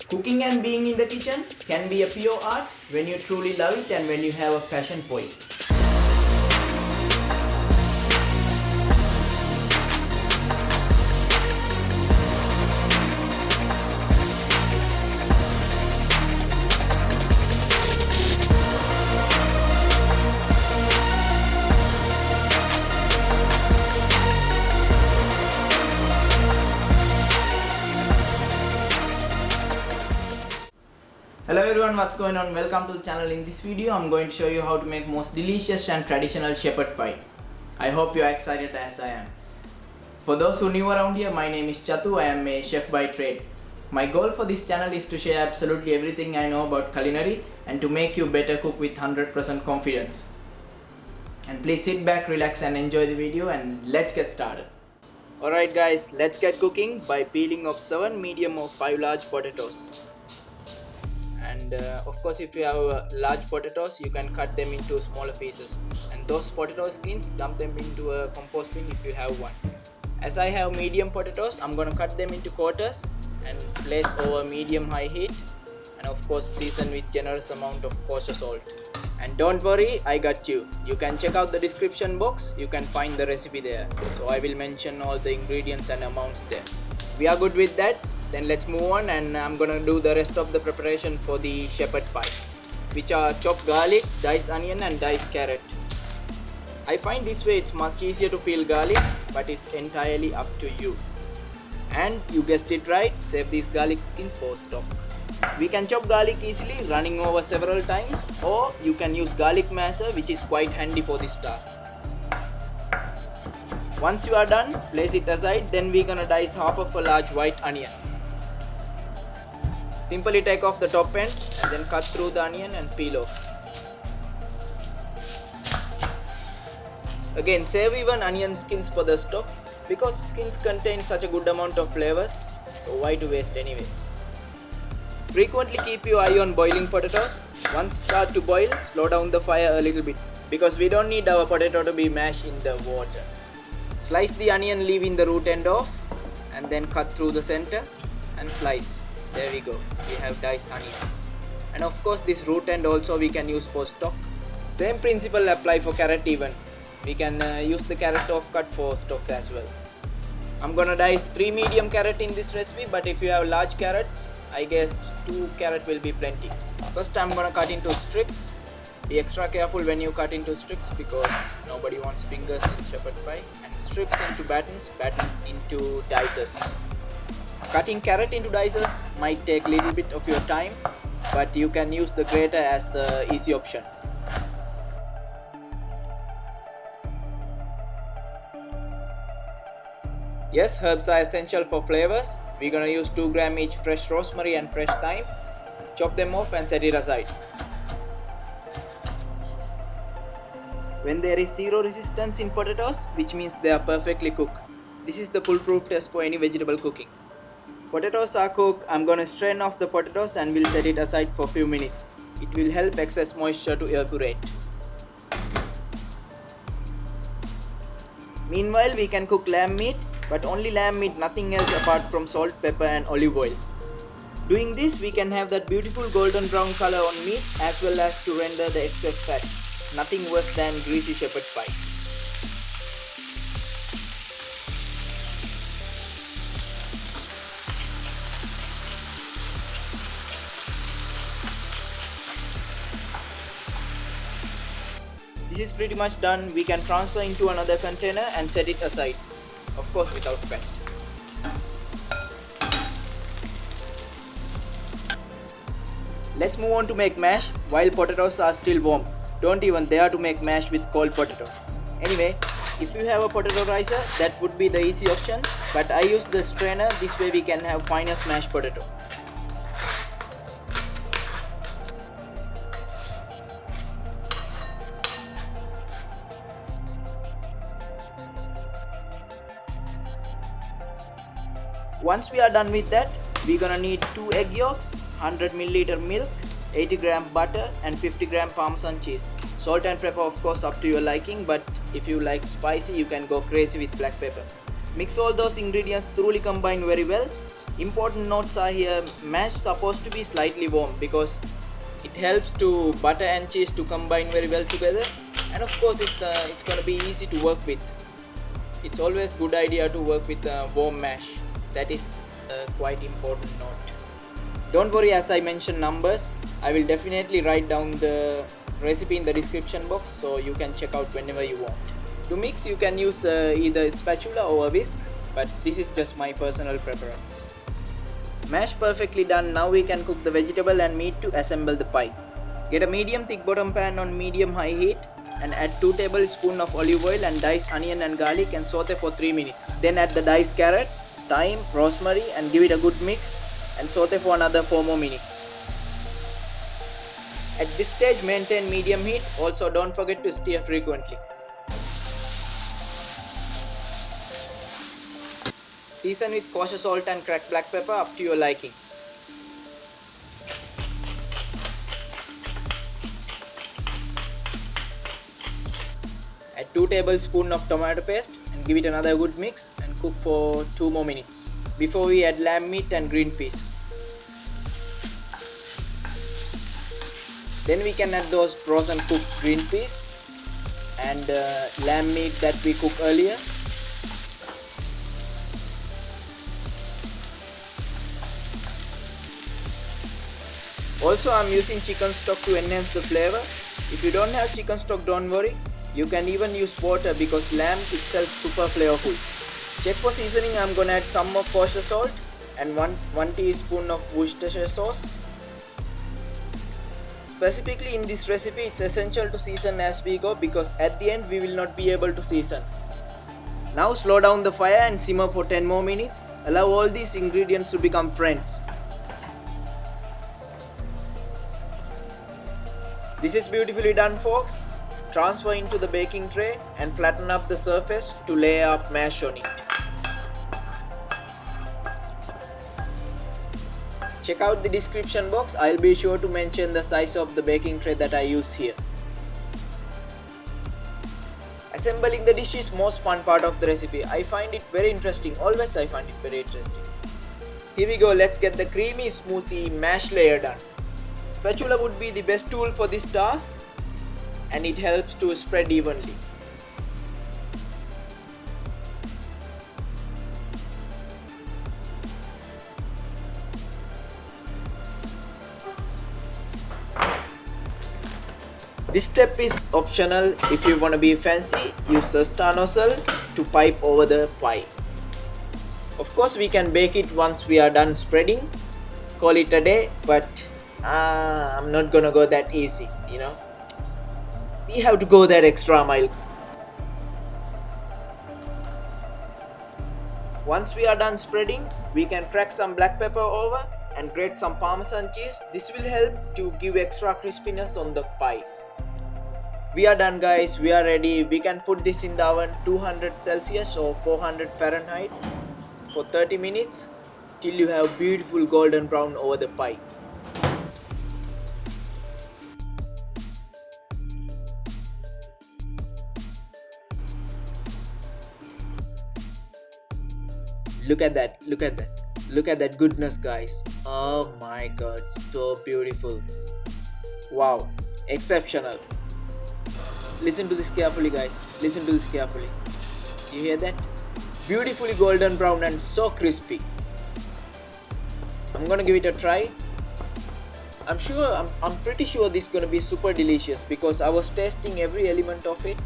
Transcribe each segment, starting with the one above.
Cooking and being in the kitchen can be a pure art when you truly love it and when you have a passion for it. Hello everyone, what's going on? Welcome to the channel. In this video I'm going to show you how to make most delicious and traditional shepherd pie. I hope you are excited as I am. For those who new around here, my name is Chathu. I am a chef by trade. My goal for this channel is to share absolutely everything I know about culinary and to make you better cook with 100% confidence. And please sit back, relax and enjoy the video, and let's get started. Alright guys, let's get cooking by peeling off 7 medium or 5 large potatoes. And of course, if you have large potatoes, you can cut them into smaller pieces, and those potato skins, dump them into a compost bin if you have one. As I have medium potatoes, I'm gonna cut them into quarters and place over medium-high heat, and of course season with generous amount of kosher salt. And don't worry, I got you. You can check out the description box, you can find the recipe there. So I will mention all the ingredients and amounts there. We are good with that. Then let's move on, and I'm gonna do the rest of the preparation for the shepherd pie, which are chopped garlic, diced onion and diced carrot. I find this way it's much easier to peel garlic, but it's entirely up to you. And you guessed it right, save these garlic skins for stock. We can chop garlic easily, running over several times, or you can use garlic masher, which is quite handy for this task. Once you are done, place it aside. Then we're gonna dice half of a large white onion. Simply take off the top end and then cut through the onion and peel off. Again, save even onion skins for the stalks because skins contain such a good amount of flavors, so why to waste anyway. Frequently keep your eye on boiling potatoes. Once start to boil, slow down the fire a little bit because we don't need our potato to be mashed in the water. Slice the onion, leaving the root end off, and then cut through the center and slice. There we go, we have diced onion. And of course this root end also we can use for stock. Same principle apply for carrot even. We can use the carrot off cut for stocks as well. I'm gonna dice 3 medium carrot in this recipe, but if you have large carrots, I guess 2 carrot will be plenty. First I'm gonna cut into strips. Be extra careful when you cut into strips because nobody wants fingers in shepherd pie. And strips into battens, battens into dices. Cutting carrot into dices might take a little bit of your time, but you can use the grater as an easy option. Yes, herbs are essential for flavors. We're gonna use 2 grams each fresh rosemary and fresh thyme. Chop them off and set it aside. When there is zero resistance in potatoes, which means they are perfectly cooked. This is the foolproof test for any vegetable cooking. Potatoes are cooked. I'm gonna strain off the potatoes and we'll set it aside for a few minutes. It will help excess moisture to evaporate. Meanwhile, we can cook lamb meat, but only lamb meat, nothing else apart from salt, pepper and olive oil. Doing this, we can have that beautiful golden brown color on meat as well as to render the excess fat. Nothing worse than greasy shepherd pie. This is pretty much done. We can transfer into another container and set it aside. Of course without fat. Let's move on to make mash while potatoes are still warm. Don't even dare to make mash with cold potatoes. Anyway, if you have a potato ricer, that would be the easy option, but I use the strainer. This way we can have finer smashed potato. Once we are done with that, we're gonna need 2 egg yolks, 100 ml milk, 80 gram butter and 50 gram parmesan cheese. Salt and pepper of course up to your liking, but if you like spicy you can go crazy with black pepper. Mix all those ingredients thoroughly, combine very well Important notes are here: mash supposed to be slightly warm because it helps to butter and cheese to combine very well together, and of course it's gonna be easy to work with. It's always good idea to work with warm mash. That is a quite important note. Don't worry, as I mentioned numbers, I will definitely write down the recipe in the description box so you can check out whenever you want. To mix you can use either a spatula or a whisk, but this is just my personal preference. Mash perfectly done. Now we can cook the vegetable and meat to assemble the pie. Get a medium thick bottom pan on medium high heat and add 2 tablespoons of olive oil and diced onion and garlic and saute for 3 minutes. Then add the diced carrot, thyme, rosemary and give it a good mix and saute for another 4 more minutes. At this stage maintain medium heat. Also don't forget to stir frequently. Season with kosher salt and cracked black pepper up to your liking. Add 2 tablespoons of tomato paste and give it another good mix and cook for 2 more minutes before we add lamb meat and green peas. Then we can add those frozen cooked green peas and lamb meat that we cooked earlier. Also, I'm using chicken stock to enhance the flavor. If you don't have chicken stock, don't worry. You can even use water because lamb itself super flavorful. Check for seasoning. I'm gonna add some more kosher salt and 1 teaspoon of Worcestershire sauce. Specifically in this recipe, it's essential to season as we go because at the end we will not be able to season. Now slow down the fire and simmer for 10 more minutes. Allow all these ingredients to become friends. This is beautifully done, folks. Transfer into the baking tray and flatten up the surface to lay up mash on it. Check out the description box. I'll be sure to mention the size of the baking tray that I use here. Assembling the dish is most fun part of the recipe. I find it very interesting. Always I find it very interesting. Here we go. Let's get the creamy smoothie mash layer done. Spatula would be the best tool for this task and it helps to spread evenly. This step is optional. If you want to be fancy, use the star nozzle to pipe over the pie. Of course, we can bake it once we are done spreading. Call it a day, but I'm not gonna go that easy, you know. We have to go that extra mile. Once we are done spreading, we can crack some black pepper over and grate some parmesan cheese. This will help to give extra crispiness on the pie. We are done, guys. We are ready. We can put this in the oven 200 Celsius or 400 Fahrenheit for 30 minutes till you have beautiful golden brown over the pie. Look at that, look at that, look at that goodness, guys. Oh my god, so beautiful. Wow, exceptional. Listen to this carefully, guys. Listen to this carefully. You hear that? Beautifully golden brown and so crispy. I'm gonna give it a try. I'm pretty sure this is gonna be super delicious because I was tasting every element of it.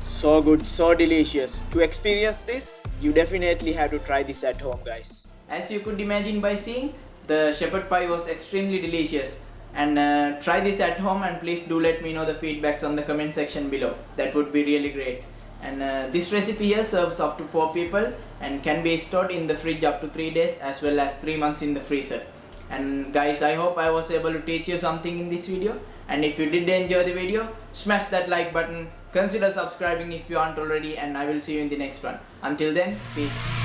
So good, so delicious. To experience this, you definitely have to try this at home, guys. As you could imagine by seeing, the shepherd pie was extremely delicious. And try this at home and please do let me know the feedbacks on the comment section below. That would be really great. And this recipe here serves up to 4 people and can be stored in the fridge up to 3 days as well as 3 months in the freezer. And guys, I hope I was able to teach you something in this video. And if you did enjoy the video, smash that like button. Consider subscribing if you aren't already, and I will see you in the next one. Until then, peace.